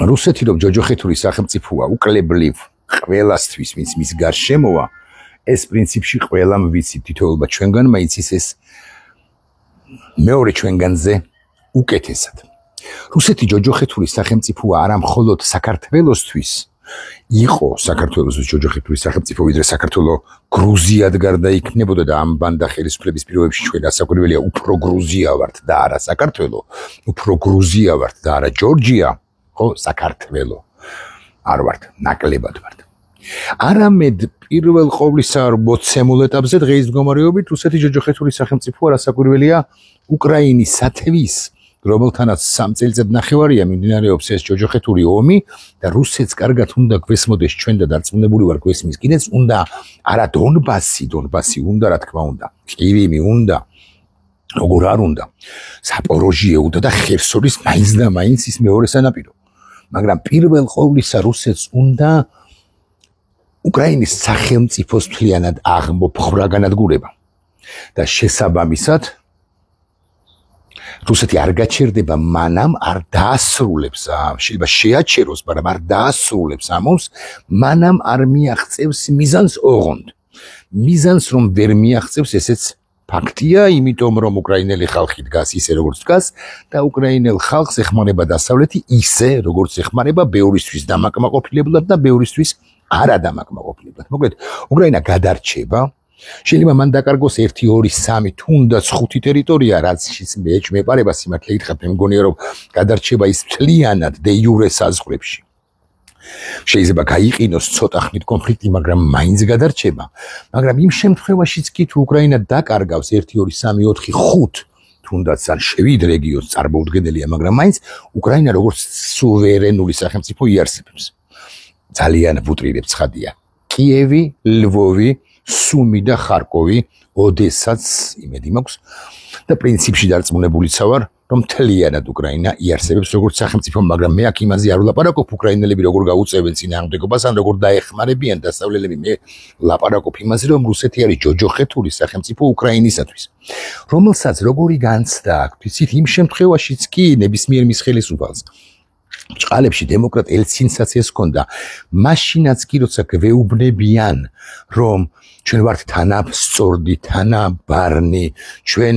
რუსეთი რომ ჯოჯოხეთური სახელმწიფოა უკლებლივ ყველასთვის ვინც მის გარშემოა ეს პრინციპში ყველამ ვიცით თითოეულმა ჩვენგანმა იცის ეს მეორე ჩვენგანზე უკეთესად რუსეთი ჯოჯოხეთური სახელმწიფოა არა მხოლოდ საქართველოსთვის იყო საქართველოს ჯოჯოხეთური სახელმწიფო ვიდრე საქართველო გრუზიად გარდა იქნებოდა და ამ ბანდა ხელისუფლების პირობებში ჩვენ ასაკვირველია უფრო გრუზია ვართ და არა საქართველო უფრო გრუზია ვართ და არა ჯორჯია ხო საქართველო არ ვართ ნაკლებად ვართ არამედ პირველ ყოვლისა მოცემულ ეტაპზე დღეის მდგომარეობით რუსეთი ჯოჯოხეთური სახელმწიფოა რასაკვირველია უკრაინის სათვის რომელთანაც 3 წელიწადნახევარია მიმდინარეობს ეს ჯოჯოხეთური ომი და რუსეთს კარგად უნდა გვესმოდეს ჩვენ და დარწმუნებული ვარ გვესმის კიდეც უნდა არა დონბასი უნდა რა თქმა უნდა კრივი უნდა როგორ არ უნდა ზაპოროჟიე უნდა და ხერსონის მაინც და მაინც ის მეორე სანაპირო მაგრამ პირველ ყოვლისა რუსეთს უნდა უკრაინის სახელმწიფოს მთლიანად აღმოფხვრა განადგურება და შესაბამისად რუსეთი არ გაჩერდება მანამ არ დაასრულებს შეიძლება შეაჩეროს მაგრამ არ დაასრულებს ამ ომს მანამ არ მიაღწევს მიზანს ოღონდ მიზანს რომ ვერ მიაღწევს ესეც ფაქტია იმიტომ რომ უკრაინელი ხალხი დგას ისე როგორც დგას და უკრაინელ ხალხს ეხმარება დასავლეთი ისე როგორც ეხმარება ბევრისთვის დამაკმაყოფილებლად და ბევრისთვის არადამაკმაყოფილებლად მოკლედ უკრაინა გადარჩება შეიძლება მან დაკარგოს 1 2 3 თუნდაც 5 ტერიტორია რაც მეპარება სიმართლე გითხრათ მე მგონია რომ გადარჩება ის მთლიანად დე იურე საზღვრებში შეიძლება გაიყინოს ცოტა ხნით კონფლიქტი მაგრამ მაინც გადარჩება მაგრამ იმ შემთხვევაშიც კი თუ უკრაინა დაკარგავს 1 2 3 4 5 თუნდაც არ 7 რეგიონს წარმოუდგენელია მაგრამ მაინც უკრაინა როგორც სუვერენული სახელმწიფო იარსებებს ძალიან ვუტრირებ ცხადია კიევი ლვოვი სუმი და ხარკოვი ოდესაც იმედი მაქვს და პრინციპში დარწმუნებულიცა ვარ რომ მთლიანად უკრაინა იარსებებს როგორც სახელმწიფო მაგრამ მე აქ იმაზე არ ვლაპარაკობ უკრაინელები როგორ გაუწევენ წინააღმდეგობას ან როგორ დაეხმარებიან დასავლელები მე ვლაპარაკობ იმაზე რომ რუსეთი არის ჯოჯოხეთური სახელმწიფო უკრაინისათვის რომელსაც როგორი განცდა აქვს იცით იმ შემთხვევაშიც კი ნებისმიერ მის ხელისუფალს ჭყალებში დემოკრატიულ სენსაციას ჰქონდა მაშინაც კი როცა გვეუბნებიან რომ ჩვენ ვართ თანაბსწორდი თანაბარნი ჩვენ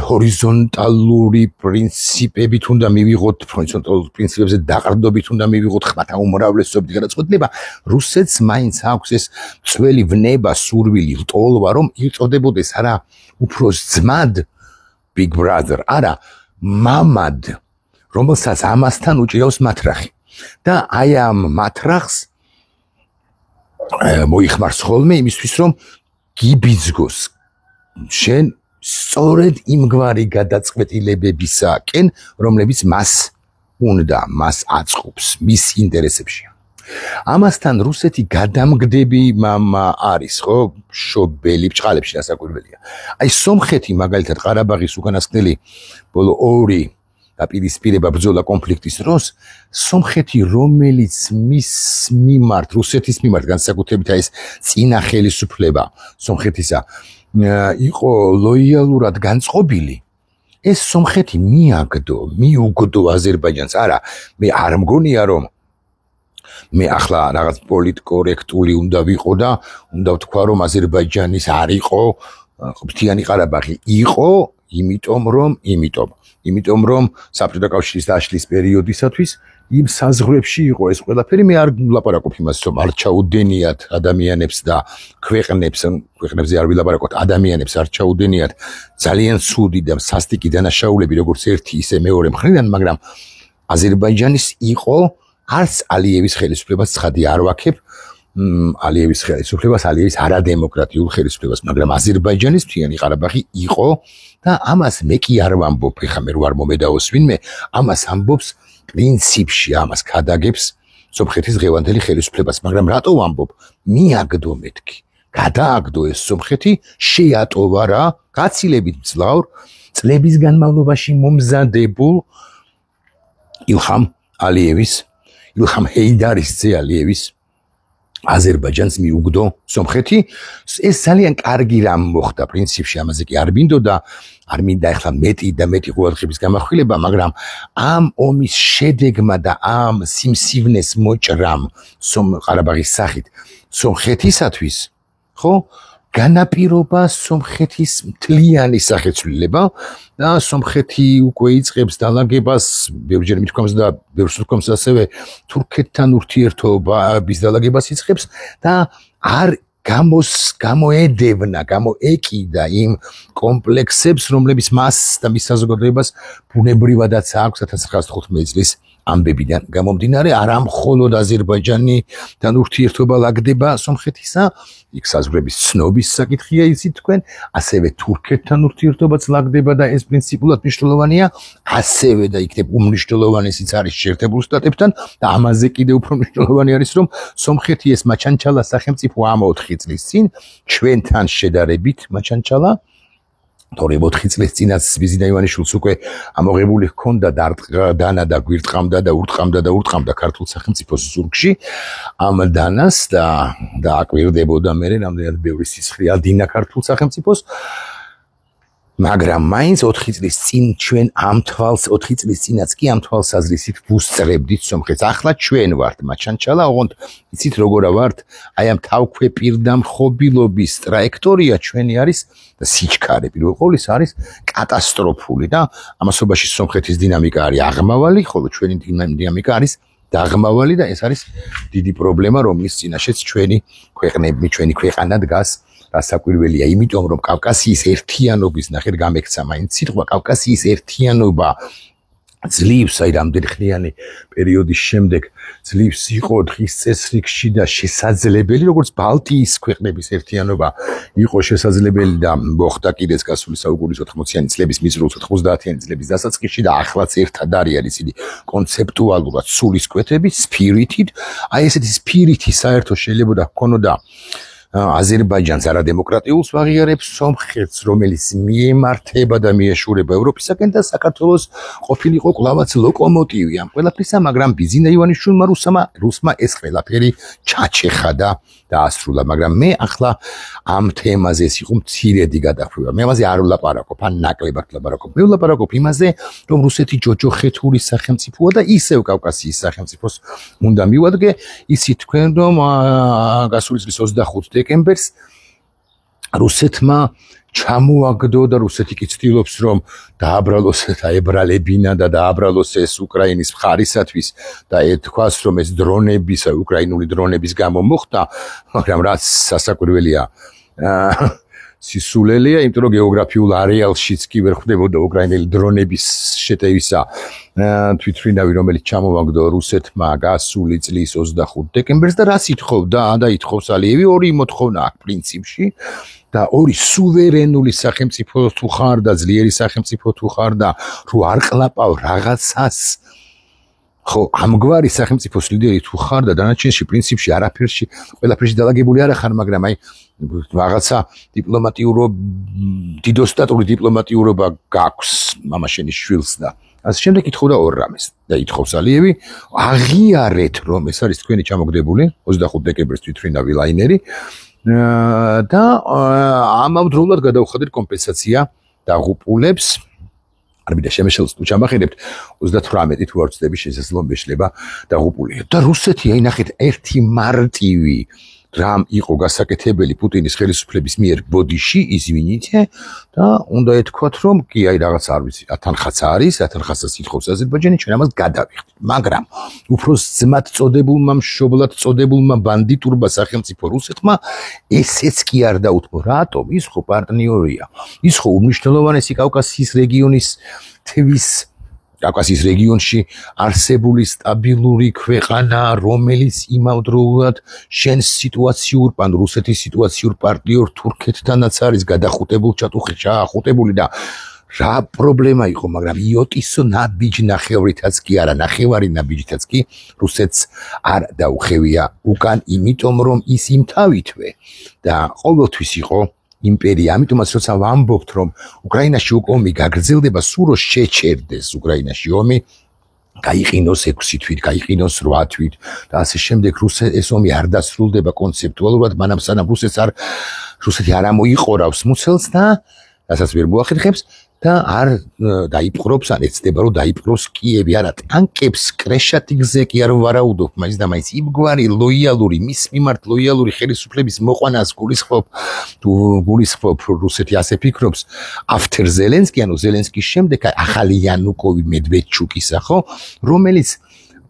ჰორიზონტალური პრინციპებით უნდა მივიღოთ ჰორიზონტალურ პრინციპებზე დაყრდნობით უნდა მივიღოთ ხმათა უმრავლესობით გადაწყვეტილება რუსეთს მაინც აქვს ეს წველი ვნება სურვილი ლტოლვა რომ იწოდებოდეს არა უფროს ძმად big brother არა მამად რომელსაც ამასთან უჭირავს მათრახი და აი ამ მათრახს მოიხმარს ხოლმე იმისთვის რომ გიბიძგოს შენ სწორედ იმგვარი გადაწყვეტილებებისაკენ რომლებიც მას უნდა მას აწყობს მის ინტერესებშია ამასთან რუსეთი გადამგდები მამა არის ხო შობელი ბჭყალებში რასაკვირველია აი სომხეთი მაგალითად ყარაბაღის უკანასკნელი ბოლო 2 დაპირისპირება ბრძოლა კონფლიქტის დროს სომხეთი რომელიც მის მიმართ რუსეთის მიმართ განსაკუთრებით ეს წინა ხელისუფლება სომხეთისა იყო ლოიალურად განწყობილი ეს სომხეთი მიუგდო აზერბაიჯანს არა მე არ მგონია რომ მე ახლა რაღაც პოლიტკორექტული უნდა ვიყო და უნდა ვთქვა რომ აზერბაიჯანის არ იყო ღვთიანი ყარაბაღი იყო იმიტომ რომ საბჭოთა კავშირის დაშლის პერიოდისათვის იმ საზღვრებში იყო ეს ყველაფერი მე არ ვლაპარაკობ იმას რომ არ ჩაუდენიათ ადამიანებს და ქვეყნებზე არ ვილაპარაკოთ ადამიანებს არ ჩაუდენიათ ძალიან ცუდი და სასტიკი დანაშაულები როგორც ერთი ისე მეორე მხრიდან მაგრამ აზერბაიჯანის იყო არც ალიევის ხელისუფლებას ცხადი არ ვაქებ ალიევის ხელისუფლებას ალიევის არადემოკრატიულ ხელისუფლებას მაგრამ აზერბაიჯანის მთიანი ყარაბაღი იყო და ამას მე კი არ ვამბობ ეხლა მე რო არ მომედაოს ვინმე ამას ამბობს პრინციპში ამას ქადაგებს სომხეთის ღევანდელი ხელისუფლებას მაგრამ რატო ვამბობ მიაგდო მეთქი გადააგდო ეს სომხეთი შეატოვა რა გაცილებით მძლავრ წლების განმავლობაში მომზადებულ ილხამ ჰეიდარის ძე ალიევის აზერბაიჯანს მიუგდო სომხეთი. ეს ძალიან კარგი რამ მოხდა პრინციპში, ამაზე კი არ მინდოდა, არ მინდა ახლა მეტი და მეტი ყურადღების გამახვილება, მაგრამ ამ ომის შედეგმა და ამ სიმსივნეს მოჭრამ ყარაბაღის სახით სომხეთისათვის, ხო? განაპირობა სომხეთის მთლიანი სახეცვლილება და სომხეთი უკვე იწყებს დალაგებას, ბევრჯერ მithქვამს და ბევრს ვთქვამს ასევე თურქეთთან ურთიერთობის დალაგებას იწყებს და არ გამოედევნა, გამოეკიდა იმ კომპლექსებს, რომლებიც მას და მის საზოგადოებას ბუნებრივადაც აქვს 1915 წლის ამბებიდან გამომდინარე, არა მხოლოდ აზერბაიჯანიდან ურთიერთობა ლაგდება სომხეთისა, იქ საზღვრების ცნობის საკითხია იცით თქვენ, ასევე თურქეთთან ურთიერთობაც ლაგდება და ეს პრინციპულად მნიშვნელოვანია, ასევე და იქნებ უმნიშვნელოვანესიც არის შეერთებულ შტატებთან და ამაზე კიდევ უფრო მნიშვნელოვანი არის, რომ სომხეთი ეს მაჩანჩალა სახელმწიფო ამ 4 წლის წინ ჩვენთან შედარებით მაჩანჩალა 4 წლის წინაც ბიზინა ივანიშვილს უკვე ამოღებული ჰქონდა დანა და გვირტყამდა და ურტყამდა ქართულ სახელმწიფოს ზურგში ამ დანას და აკვირდებოდა მე რამდენად ბევრი სისხლი ადინა ქართულ სახელმწიფოს, მაგრამ მაინც 4 წლის წინ ჩვენ ამ თვალს 4 წლის წინაც კი ამ თვალსაზრისით ვუსწრებდით სომხეთს. ახლა ჩვენ ვართ მაჩანჩალა, ოღონდ იცით როგორა ვართ, აი ამ თავქვეპირდა მხობილობის ტრაექტორია ჩვენი არის და სიჩქარე პირველ ყოვლისა არის კატასტროფული და ამასობაში სომხეთის დინამიკა არის აღმავალი, ხოლო ჩვენი დინამიკა არის დაღმავალი და ეს არის დიდი პრობლემა, რომლის წინაშეც ჩვენი ქვეყანა დგას. რასაკვირველია, იმიტომ რომ კავკასიის ერთიანობის ნახეთ გამექცა მაინც სიტყვა კავკასიის ერთიანობა ძლივს, აი რამდენი ხნიანი პერიოდის შემდეგ ძლივს იყო დღის წესრიგში და შესაძლებელი, როგორც ბალტიის ქვეყნების ერთიანობა იყო შესაძლებელი და მოხდა კიდეც გასული საუკუნის 80-იანი წლების მიწრულ 90-იანი წლების დასაწყისში და ახლაც ერთად არის ისინი კონცეპტუალურად სულისკვეთები, სპირიტით, აი ესეთი სპირიტი საერთოდ შეიძლება ჰქონოდა აზერბაიჯანს არადემოკრატიულს ვაღიარებს, სომხეთს, რომელიც მიემართება და მიეშურება ევროპისაკენ და საქართველოს ყოფილიყო კლავაც ლოკომოტივი ამ ყველაფრისა, მაგრამ ბიზინა ივანიშვილმა რუსმა ეს ყველაფერი ჩაჩეხა და დაასრულა, მაგრამ მე ახლა ამ თემაზე ეს იყო მცირედი გადახვევა. მე ამაზე არ ვლაპარაკობ, ან ნაკლებად ვლაპარაკობ. მე ვლაპარაკობ იმაზე, რომ რუსეთი ჯოჯოხეთურის სახელმწიფოა და ისევ კავკასიის სახელმწიფოს უნდა მივადგე. იცით თქვენ, რომ გასული წლის 25 დეკემბერს რუსეთმა ჩამოაგდო და რუსეთი კი ცდილობს რომ დააბრალოს დაებრალებინა და დააბრალოს ეს უკრაინის მხარისათვის და ეთქვას რომ ეს დრონების, უკრაინული დრონების გამო მოხდა, მაგრამ რაც სასაკვირველია სისულელია, იმიტომ რომ გეოგრაფიულ არეალშიც კი ვერ ხვდებოდა უკრაინელი დრონების შეტევისა თვითმფრინავი, რომელიც ჩამოაგდო რუსეთმა გასული წლის 25 დეკემბერს და რას ითხოვდა და ითხოვს ალიევი, ორი მოთხოვნა აქვს პრინციპში და ორი სუვერენული სახელმწიფო თუ ხარ და ძლიერი სახელმწიფო თუ ხარ და რო არ ყლაპავ რაღაცას, ხო, ამგვარი სახელმწიფოს ლიდერი თუ ხარ და დანარჩენში პრინციპში არაფერში, ყველაფერში დალაგებული არ ხარ, მაგრამ აი რაღაცა დიდოსტატური დიპლომატიურობა გაქვს მამაშენის შვილს და ასე შემდეგ ითხოვდა ორ რამეს და ითხოვს ალიევი აღიარეთ რომ ეს არის თქვენი ჩამოგდებული 25 დეკემბრის თვითმფრინავი ლაინერი და ამავდროულად გადავხადეთ კომპენსაცია დაღუპულებს. არ მინდა შემეშელს თუ ჩამახედებთ 38 თუ არ ვცდები შესაძლოა მეშლება დაღუპულია და რუსეთი აი ნახეთ ერთი მარტივი რამ იყო გასაკეთებელი პუტინის ხელისუფლების მიერ ბოდიში, извините და უნდა ეთქვათ რომ კი აი რაღაც არ ვიცი, ათანხაც არის, ათანხასაც ითხოვს აზერბაიჯანი, ჩვენ ამას გადავიხდით. მაგრამ უფრო ძმად წოდებულმა მშობლად წოდებულმა ბანდიტურმა სახელმწიფო რუსეთმა ესეც კი არ დაუთმო. რატომ? ის ხო პარტნიორია. ის ხო უმნიშვნელოვანესი კავკასიის რეგიონის თვის კავკასიის რეგიონში არსებული სტაბილური ქვეყანა, რომელიც იმავდროულად შენს რუსეთის სიტუაციურ პარტნიორ თურქეთთანაც არის ჩაახუტებული და რა პრობლემა იყო, მაგრამ იოტისო ნაბიჯ ნახევრითაც კი არა, ნახევარი ნაბიჯითაც კი რუსეთს არ დაუხევია უკან, იმიტომ რომ ის იმთავითვე და ყოველთვის იყო იმპერია, ამიტომაც როცა ვამბობთ რომ უკრაინაში ომი გაგრძელდება, სულ რო შეჩერდეს უკრაინაში ომი, გაიყინოს 6 თვით, გაიყინოს 8 თვით და ასე შემდეგ. ეს ომი არ დასრულდება კონცეპტუალურად, მანამ სანამ რუსეთი არ ამოიყორავს მუცელს და რასაც ვერ მოახერხებს და არ დაიპყრობს, ან ეცდება რომ დაიპყროს კიევი. არა, ტანკებს კრეშატიკზე კი არ ვარაუდობ, მაინც და მაინც იმგვარი ლოიალური, მის მიმართ ლოიალური ხელისუფლების მოყვანას გულისხმობ რუსეთი ასე ფიქრობს after ზელენსკი, ანუ ზელენსკის შემდეგ ახალი იანუკოვი მედვედჩუკისა, ხო, რომელიც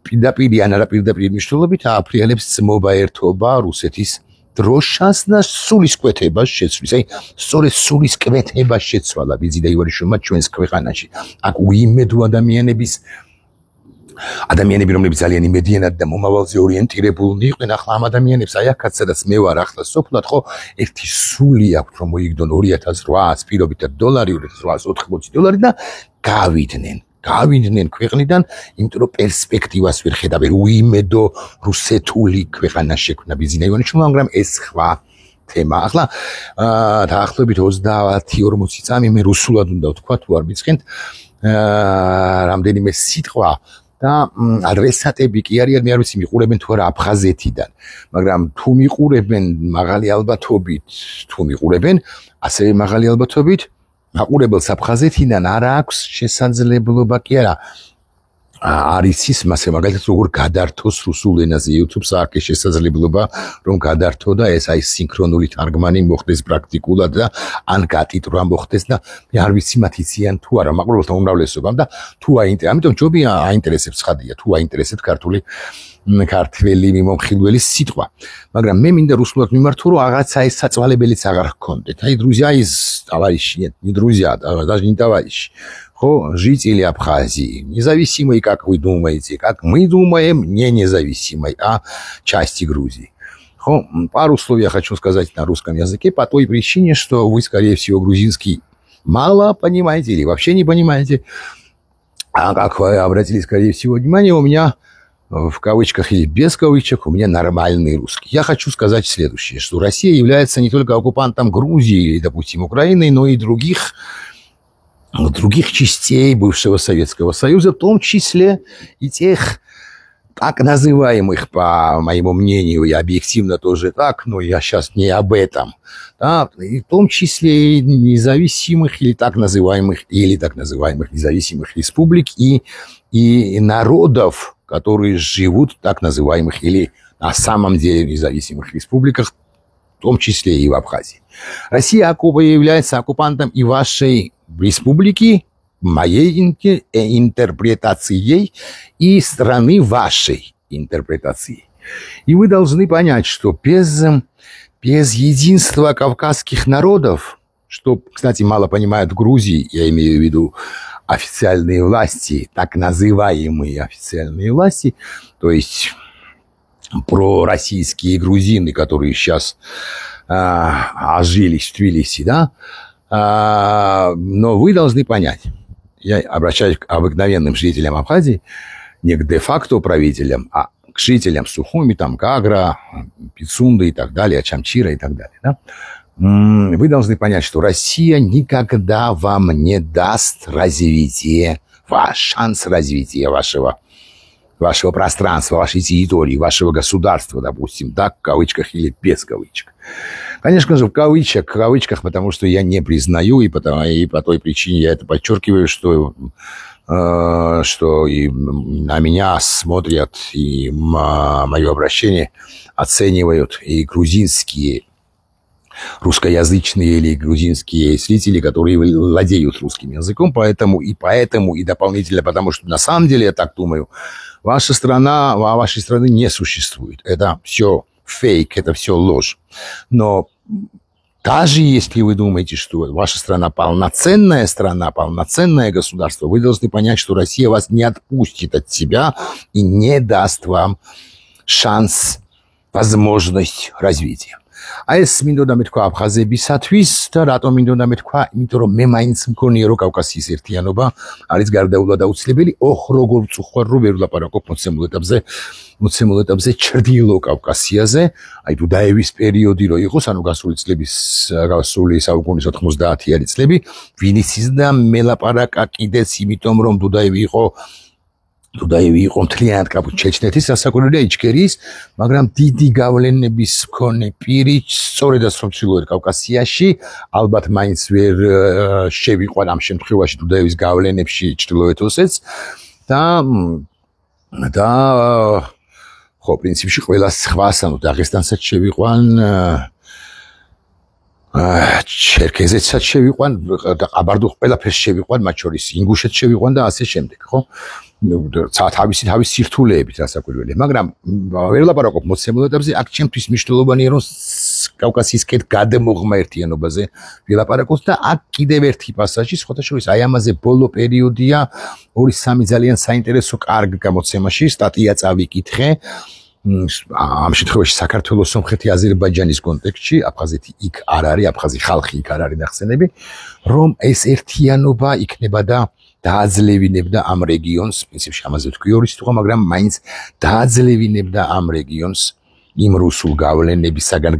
პირდაპირ ან არაპირდაპირ მნიშვნელობით ააფრიალებს ძმობა ერთობა რუსეთის დროშას და სულის კვეთებას შეცვლის. აი, სწორედ სულის კვეთებას შეცვალა ბიძი და ივანიშვილმა ჩვენს ქვეყანაში. აქ უიმედო ადამიანები, რომლებიც ძალიან იმედიანად და მომავალზე ორიენტირებულნი იყვნენ, ახლა ამ ადამიანებს აი აქაც სადაც მე ვარ ახლა სოფლად, ხო, ერთი სული აქვთ რომ მოიგდონ 2800 პირობით $, $2880 და გავიდნენ ქვეყნიდან, იმიტომ რომ პერსპექტივას ვერ ხედავენ. უიმედო რუსეთული ქვეყანა შექმნა ბიძინა ივანიშვილმა, მაგრამ ეს სხვა თემა. ახლა დაახლოებით 30-40 წამი მე რუსულად უნდა ვთქვა, თუ არ მიწყენთ რამდენიმე სიტყვა და ადრესატები კი არიან, მე არ ვიცი მიყურებენ თუ არა აფხაზეთიდან, მაგრამ თუ მიყურებენ მაღალი ალბათობით, ასევე მაღალი ალბათობით მაყურებელს აფხაზეთიდან არ აქვს შესაძლებლობა კი არა არის ის მასე მაგალითად როგორ გადართოს რუსულ ენაზე YouTube-ს აქვს შესაძლებლობა რომ გადართო და ეს აი სინქრონული თარგმანი მოხდეს პრაქტიკულად და ან გატიტრვა მოხდეს და მე არ ვიცი მათ იციან თუ არა მაყურებელთა უმრავლესობამ და თუ ამიტომ ჯობია აინტერესებს ხადია თუ აინტერესებს ქართველი მიმომხილველი სიტყვა მაგრამ მე მინდა რუსულად მიმართო რომ რაღაცა ეს საწვალებელიც აღარ ჰქონდეთ აი друзья из товарищи не друзья даже не товарищи жители Абхазии, независимые, как вы думаете, как мы думаем, не независимой, а части Грузии. Пару слов я хочу сказать на русском языке по той причине, что вы, скорее всего, грузинский мало понимаете или вообще не понимаете. А как вы обратили, скорее всего, внимание, у меня в кавычках или без кавычек, у меня нормальный русский. Я хочу сказать следующее, что Россия является не только оккупантом Грузии или, допустим, Украины, но и других частей бывшего Советского Союза, в том числе и тех так называемых, по моему мнению, и объективно тоже так, но я сейчас не об этом, да, и в том числе и независимых или так называемых независимых республик и народов, которые живут в так называемых или на самом деле независимых республиках, в том числе и в Абхазии. Россия является оккупантом и вашей республики, моей интерпретацией и страны вашей интерпретацией. И вы должны понять, что без единства кавказских народов, что, кстати, мало понимают в Грузии, я имею в виду официальные власти, так называемые официальные власти, то есть пророссийские грузины, которые сейчас ожились в Тбилиси, да, но вы должны понять, я обращаюсь к обыкновенным жителям Абхазии, не к де-факто правителям, а к жителям Сухуми, там, Гагра, Пицунда и так далее, Чамчира и так далее. Да? Вы должны понять, что Россия никогда вам не даст шанс развития вашего пространства, вашей территории, вашего государства, допустим, да, в кавычках или без кавычек. Конечно же, в кавычках, потому что я не признаю, и по той причине я это подчеркиваю, что и на меня смотрят, и мое обращение оценивают и грузинские, русскоязычные или грузинские зрители, которые владеют русским языком, поэтому и дополнительно, потому что на самом деле, я так думаю, вашей страны не существует. Это все фейк, это все ложь. Но даже если вы думаете, что ваша страна, полноценное государство, вы должны понять, что Россия вас не отпустит от себя и не даст вам шанс, возможность развития. А ეს მინდოდა მეთქვა აფხაზებისათვის და რატომ მინდოდა მეთქვა? იმიტომ რომ მე მაინც მგონია რომ კავკასიის ერთიანობა არის გარდაულა დაუცილებელი. როგორ წუხარ რომ ვერ ვლაპარაკობ მოცემულ ეტაპზე ჩრდილო კავკასიაზე, აი თუ დაევის პერიოდი რო იყოს, ანუ გასული საუკუნის 90-იანი წლები, ვინიცის და მელაპარაკა კიდეც იმიტომ რომ დუდაევი იყო დუდაევი იყო მთლიანად ჩეჩნეთის სასაკუთრებია იჩქერიის, მაგრამ დიდი გავლენების მქონე პირი სწორედაც რომ ჩრდილოეთ კავკასიაში ალბათ მაინც ვერ შევიყვან ამ შემთხვევაში დუდაევის გავლენებში ჩრდილოეთ ოსეთს და ხო პრინციპში ყველა სხვას ანუ დაღესტანსაც შევიყვან ჩერქეზეთსაც შევიყვან და ყაბარდო ყველაფერს შევიყვან მათ შორის ინგუშეთს შევიყვან და ასე შემდეგ ხო თავისი სირთულეებით რასაკვირველია მაგრამ ვერ ლაპარაკობ მოცემულ ეტაპზე აქ ჩემთვის მნიშვნელოვანია რომ კავკასიის კეთ გადმოღმა ერთიანობაზე ვილაპარაკოთ და აქ კიდევ ერთი პასაჟი სხვათა შორის აი ამაზე ბოლო პერიოდია 2-3 ძალიან საინტერესო კარგ გამოცემაში სტატია წავიკითხე ამ შემთხვევაში საქართველოს სომხეთი აზერბაიჯანის კონტექსტში აფხაზეთი იქ არ არის აფხაზი ხალხი იქ არ არის ნახსენები რომ ეს ერთიანობა იქნება და დააძლევინებდა ამ რეგიონს პრინციპში ამაზე თქვი ორი სიტყვა მაგრამ მაინც დააძლევინებდა ამ რეგიონს იმ რუსული გავლენებისაგან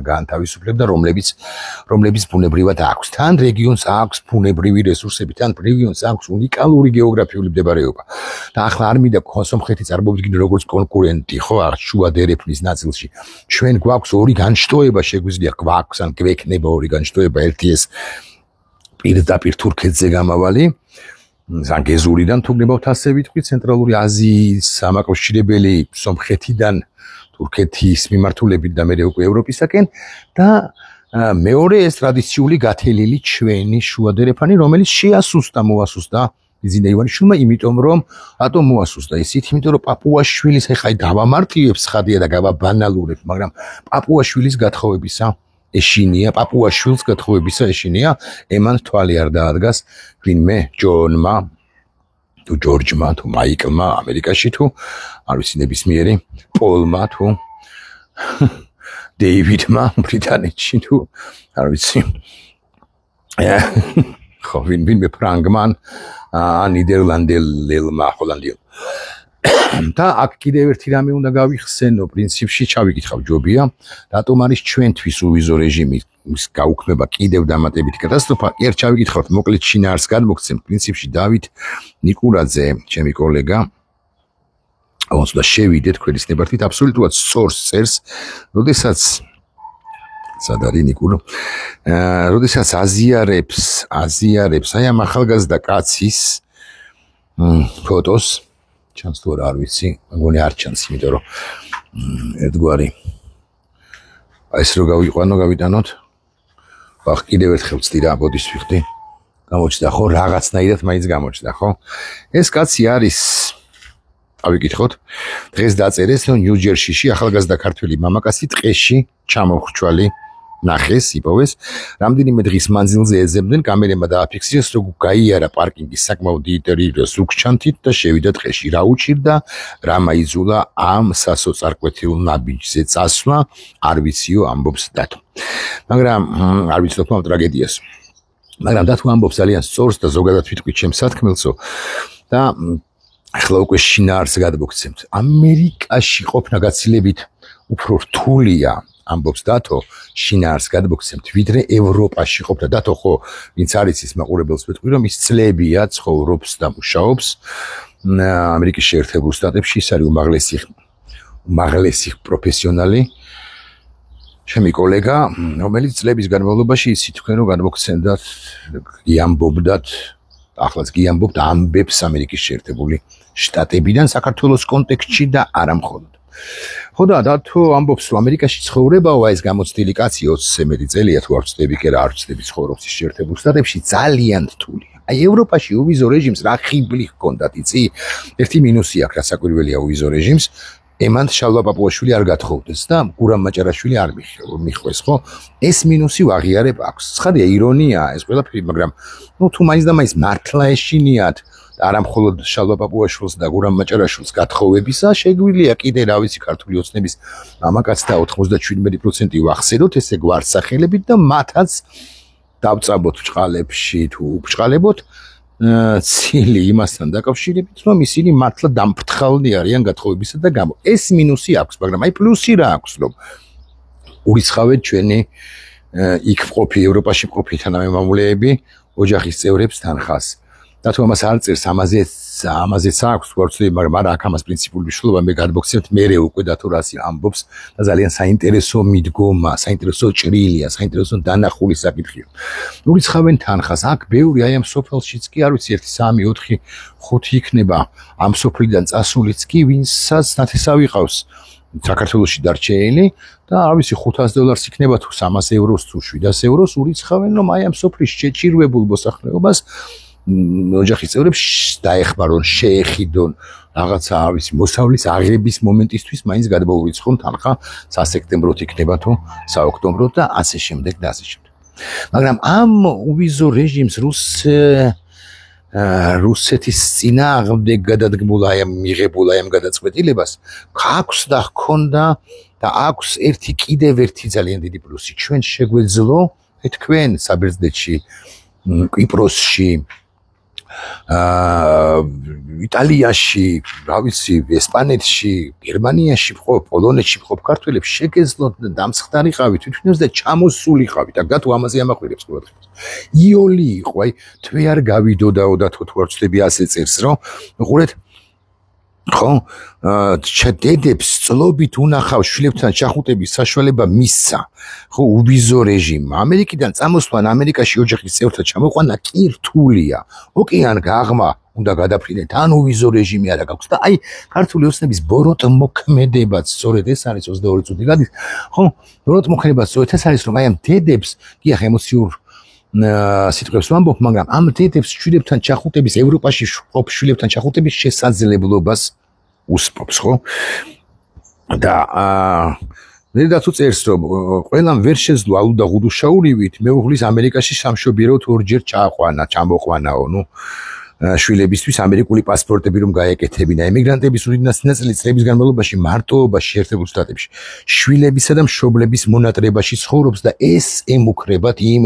განთავისუფლებდა რომლებიც ბუნებრივად აქვს თან რეგიონს აქვს ბუნებრივი რესურსები თან რეგიონს აქვს უნიკალური გეოგრაფიული მდებარეობა და ახლა არ მინდა სომხეთი წარმოვიდგინო როგორც კონკურენტი ხო შუა დერეფნის ნაწილში ჩვენ გვაქვს ორი განშტოება შეგვიძლია გვაქვს ან გვექნება ორი განშტოება ერთი ეს პირდაპირ თურქეთზე გამავალი ზანგეზურიდან თუ გნებავთ ასე ვიტყვი ცენტრალური აზიის სამაკავშირებელი სომხეთიდან თურქეთის მიმართულებით და მეორე უკვე ევროპისაკენ და მეორე ეს ტრადიციული გათელილი ჩვენი შუა დერეფანი რომელიც მოასუსტა ბიზინე ივანიშვილმა იმიტომ რომ რატომ მოასუსტა ისიც იმიტომ რომ პაპუაშვილის ეხა დავამარტივებს ხადია და გავაბანალურებ მაგრამ პაპუაშვილის გათხოვებისა ეშინია პაპუაშვილს გათხოვებისა ეშინია ემან თვალი არ დაადგას ვინმე ჯონმა თუ ჯორჯმა თუ მაიკლმა ამერიკაში თუ არ ვიცი ნებისმიერი პოლმა თუ დეივიდმა ბრიტანეთში თუ არ ვიცი ხო ვინმე ფრანგმან ნიდერლანდელმა ჰოლანდიელმა და აქ კიდევ ერთი რამე უნდა გავიხსენო პრინციპში ჩავიკითხავ ჯობია რატომ არის ჩვენთვის უვიზო რეჟიმის გაუქმება კიდევ დამატებითი კატასტროფა ერთ ჩავიკითხავთ მოკლედ შინაარს გადმოგცემ პრინციპში დავით ნიკურაძე ჩემი კოლეგა აუც და შევიდეთ ქველის ნებართვით აბსოლუტურად სწორს წერს როდესაც სადარი ნიკურო როდესაც აზიარებს აი ამ ახალგაზრდა კაცის ფოტოს ჩანს თუ არ ვიცი, მგონი არ ჩანს, იმიტომ რომ ერთგვარი ეს რო გავიტანოთ. ახ კიდევ ერთხელ ვწდი რა, ბოდის ვიხდი. გამოჩნდა ხო, რაღაცნაირად მაინც გამოჩნდა, ხო? ეს კაცი არის ავიკითხოთ. დღეს დაწერეს, რომ ნიუ-ჯერსიში ახალგაზრდა ქართველი მამაკაცი ტყეში ჩამოხრჩვალი ნახეს, იპოვეს. რამდენიმე დღის მანძილზე ეძებდნენ, კამერებმა დააფიქსირეს, რომ გაიარა პარკინგის საკმაოდ დიდი ტერიტორია ზუგჩანთით და შევიდა ტყეში. რა უჭირდა, რა მაიძულა ამ სასოწარკვეთილ ნაბიჯზე წასვლა, არ ვიციო, ამბობს დათო. მაგრამ არ ვიცნობ ამ ტრაგედიას. მაგრამ დათო ამბობს ძალიან სწორს და ზოგადად ვიტყვი ჩემს სათქმელსო და ახლა უკვე შინაარს გადმოგცემთ. ამერიკაში ყოფნა გაცილებით უფრო რთულია ამბობს დათო შინაარს გადმოგცემთ ვიდრე ევროპაში ყოფნა დათო ხო ვინც არის ის მაყურებელს ვიტყვი რომ ის წლებია ცხოვრობს და მუშაობს ამერიკის შეერთებულ შტატებში ის არის უმაღლესი პროფესიონალი ჩემი კოლეგა რომელიც წლების განმავლობაში იცით თქვენ რომ გადმოგცემდათ იამბობდათ ახლაც გიამბობთ ამბებს ამერიკის შეერთებული შტატებიდან საქართველოს კონტექსტში და არა მხოლოდ ხო და დათო ამბობს რომ ამერიკაში ცხოვრებაო ეს გამოცდილი კაცი 20-ზე მეტი წელია თუ არ ვწდები კი რა არ ვწდები ცხოვრობს ის შეერთებულ შტატებში ძალიან რთულია აი ევროპაში უვიზო რეჟიმს რა ხიბლი ჰქონდათ იცი ერთი მინუსი აქვს რასაკვირველია უვიზო რეჟიმს ემან შალვა პაპუაშვილი არ გათხოვდეს და გურამ მაჭარაშვილი არ მიხვეს ხო ეს მინუსი ვაღიარებ აქვს ცხადია ირონია ეს ყველაფერი მაგრამ ნუ თუ მაინც და მაინც მართლა ეშინიათ არა მხოლოდ შალვა პაპუაშვილს და გურამ მაჭარაშვილს გათხოვებისა შეგვიძლია კიდე რა ვიცი ქართული ოცნების მამაკაცთა 97% ვახსენოთ ესე გვარსახელებით და მათაც დავწაბოთ ბჭყალებში თუ ბჭყალებოთ ცილი იმასთან დაკავშირებით რომ ისინი მართლა დამფრთხალნი არიან გათხოვებისა და გამო ეს მინუსი აქვს მაგრამ აი პლუსი რა აქვს რომ ურიცხავენ ჩვენი იქ ყოფი ევროპაში ყოფი თანამემამულეები ოჯახის წევრებს თანხას და თუ ამას არ წერს, ამაზეც აქვს ვარცლი, მაგრამ არა აქ ამას პრინციპული მნიშვნელობა მე გადმოგცემთ მერე უკვე და თუ რას ამბობს და ძალიან საინტერესო მიდგომა, საინტერესო ჭრილია, საინტერესო დანახული საკითხია. ურიცხავენ თანხას, აქ ბევრი აი ამ სოფელშიც კი არ ვიცი 1 3 4 5 იქნება ამ სოფლიდან წასულიც კი ვინცაც ნათესავი ყავს საქართველოში დარჩენილი და არ ვიცი $500 იქნება თუ 300 ევროს თუ 700 ევროს ურიცხავენ რომ აი ამ სოფლის შეჭირვებულ მოსახლეობას ოჯახის წევრებს დაეხმარონ, შეეხიდონ რაღაცა არ ვიცი მოსავლის აღების მომენტისთვის მაინც გადმოურიცხონ თანხა სასექტემბროდ იქნება თუ საოქტომბროდ და ასე შემდეგ და ასე შემდეგ. მაგრამ ამ უვიზო რეჟიმს რუსეთის წინააღმდეგ გადადგმულ აი ამ მიღებულ აი ამ გადაწყვეტილებას აქვს და ჰქონდა და აქვს კიდევ ერთი ძალიან დიდი პლუსი. ჩვენ შეგვეძლო თქვენ საბერძნეთში, კვიპროსში, იტალიაში, რა ვიცი, ესპანეთში, გერმანიაში ხო, პოლონეთში ხო ქართველებს შეგეძლოთ და დამცხდარიყავით თვითონაც და ჩამოსულიყავით. და თუ ამაზე ამახვირებს ყოველთვის. იოლი იყო, აი, თვე არ გავიდოდაო და თუ არ ვცდები ასე წერს, რომ უყურეთ ხო, დედებს წლობით უნახავ შვილებთან ჩახუტების საშუალება მისცა. ხო, უბიზო რეჟიმმა. ამერიკიდან წამოსვლან ამერიკაში ოჯახის წევრთა ჩამოყვანა კი რთულია. ოკეან გაღმა უნდა გადაფრინეთ, ან უბიზო რეჟიმი არა გაქვს. და აი, ქართული ოცნების ბოროტ მოქმედებაც სწორედ ეს არის 22 წუთი გადის. ხო, ბოროტ მოქმედებაც სწორედ ეს არის, რომ აი ამ დედებს, კი ახ ემოციურ სიტყვებს ვამბობ, მაგრამ ამ დედებს შვილებთან ჩახუტების ევროპაში ყოფ შვილებთან ჩახუტების შესაძლებლობას უსპობს, ხო? და მერე თუ წერს, რომ ყველამ ვერ შეძლო ალუდა ღუდუშაურივით, მეუღლის ამერიკაში სამშობიაროდ ორჯერ ჩამოყვანაო, ნუ შვილებისთვის ამერიკული პასპორტები რომ გაეკეთებინა. ემიგრანტების უდიდესი ნაწილი წლების განმავლობაში მარტოობაში შეერთებულ შტატებში შვილებისა და მშობლების მონატრებაში ცხოვრობს და ეს ემუქრებათ იმ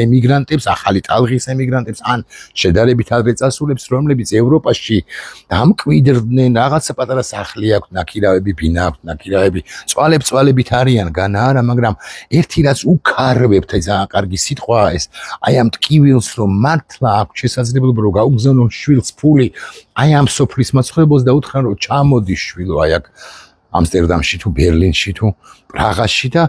ემიგრანტებს, ახალი ტალღის ემიგრანტებს ან შედარებით ადრე წასულებს, რომლებიც ევროპაში დამკვიდრდნენ, რაღაცა პატარა სახლი აქვთ, ნაქირავები, ბინა აქვთ, ნაქირავები, წვალებით არიან, განა არა, მაგრამ ერთი რაც უკარვებთ, აი ძალიან კარგი სიტყვაა ეს, აი ამ ტკივილს რომ მართლა აქვს შესაძლებლობა რომ გაუგზავნონ შვილს ფული აი ამ სოფლის მაცხოვრებელს და უთხრან რომ ჩამოდი შვილო აი აქ ამსტერდამში თუ ბერლინში თუ პრაღაში და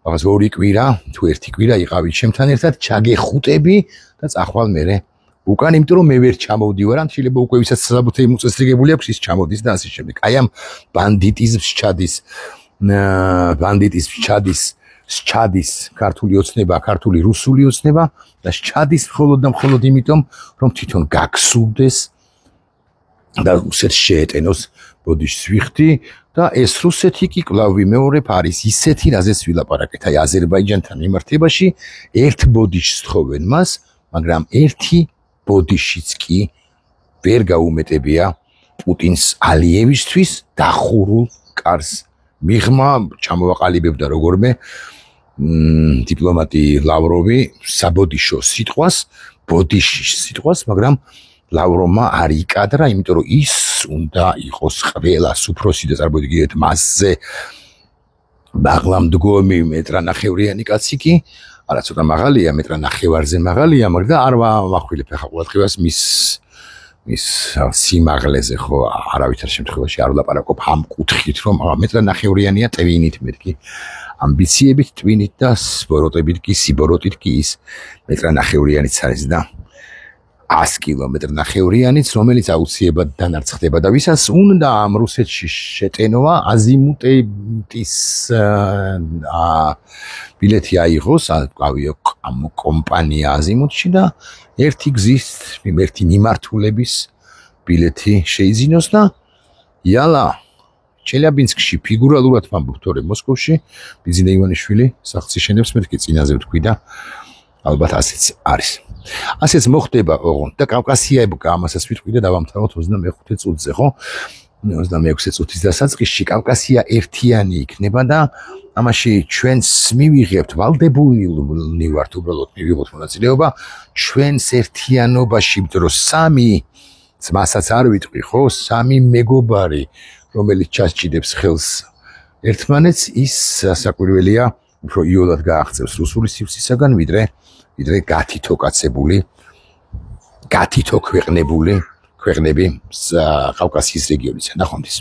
რაღაც 2 კვირა თუ 1 კვირა იყავით ჩემთან ერთად ჩაგეხუტები და წახვალ მერე უკან იმიტომ რომ მე ვერ ჩამოვდივარ ან შეიძლება უკვე ვისაც საბუთე მოწესრიგებული აქვს ის ჩამოდის და ასე შემდეგ. აი ამ ბანდიტიზმს ჩადის ქართული ოცნება, ქართული რუსული ოცნება და ჩადის მხოლოდ და მხოლოდ იმიტომ, რომ თვითონ გაგსულდეს და რუსეთს შეეტენოს ბოდიშს ვიხდი და ეს რუსეთი კი კვლავ ვიმეორებ არის ისეთი, რაზეც ვილაპარაკეთ, აი აზერბაიჯანთან მიმართებაში ერთ ბოდიშს თხოვენ მას, მაგრამ ერთი ბოდიშიც კი ვერ გაუმეტებია პუტინს ალიევისთვის დახურულ კარს. მიღმა ჩამოვაყალიბებდა როგორმე დიპლომატი ლავროვი საბოდიშო სიტყვას, ბოდიშის სიტყვას, მაგრამ ლავროვმა არ იკადრა, იმიტომ რომ ის უნდა იყოს ყველას უფროსი და წარმოგიდგენთ მასზე ბაღლამდგომი მეტრანახევრიანი კაცი კი, არა ცოტა მაღალია, მეტრანახევარზე მაღალია, მაგრამ არ ვამახვილებ ახლა ყოველდღიურად მის სიმაღლეზე ხო არავითარ შემთხვევაში არ ვლაპარაკობ ამ კუთხით, რომ მეტრანახევრიანია ტვინით მეთქი. ამბიციებით ტვინით და სიბოროტებით კი ის მეტრანახევრიანიც არის და 100 კილომეტრნახევრიანიც, რომელიც აუცილებლად დანარცხდება და ვისაც უნდა ამ რუსეთში შეტენვა აზიმუტის ბილეთი აიღოს, ავიო კომპანია აზიმუტში და ერთი მიმართულების ბილეთი შეიძინოს და იალა ჩელიაბინსკში ფიგურალურად ვამბობ, თორე მოსკოვში ბიზნე ივანიშვილი სახლს იშენებს, მეთქი წინაზე ვთქვი და ალბათ ასეც არის. ასეც მოხდება, ოღონდ და კავკასიაებკა ამასაც ვიტყვი და დავამთავროთ 25 წუთზე, ხო? 26 წუთის დასაწყისში კავკასია ერთიანი იქნება და ამაში ჩვენს მივიღებთ ვალდებულნი ვართ უბრალოდ მივიღოთ მონაწილეობა ჩვენს ერთიანობაში, იმიტომ რომ 3 ძმასაც არ ვიტყვი, ხო? 3 მეგობარი, რომელიც ჩასჭიდებს ხელს ერთმანეთს, ის საკვირველია უფრო იოლად გააღწევს რუსული სივრცისაგან, ვიდრე გათითო კაცებული გათითო ქვეყნები კავკასიის რეგიონისა. ნახვამდის.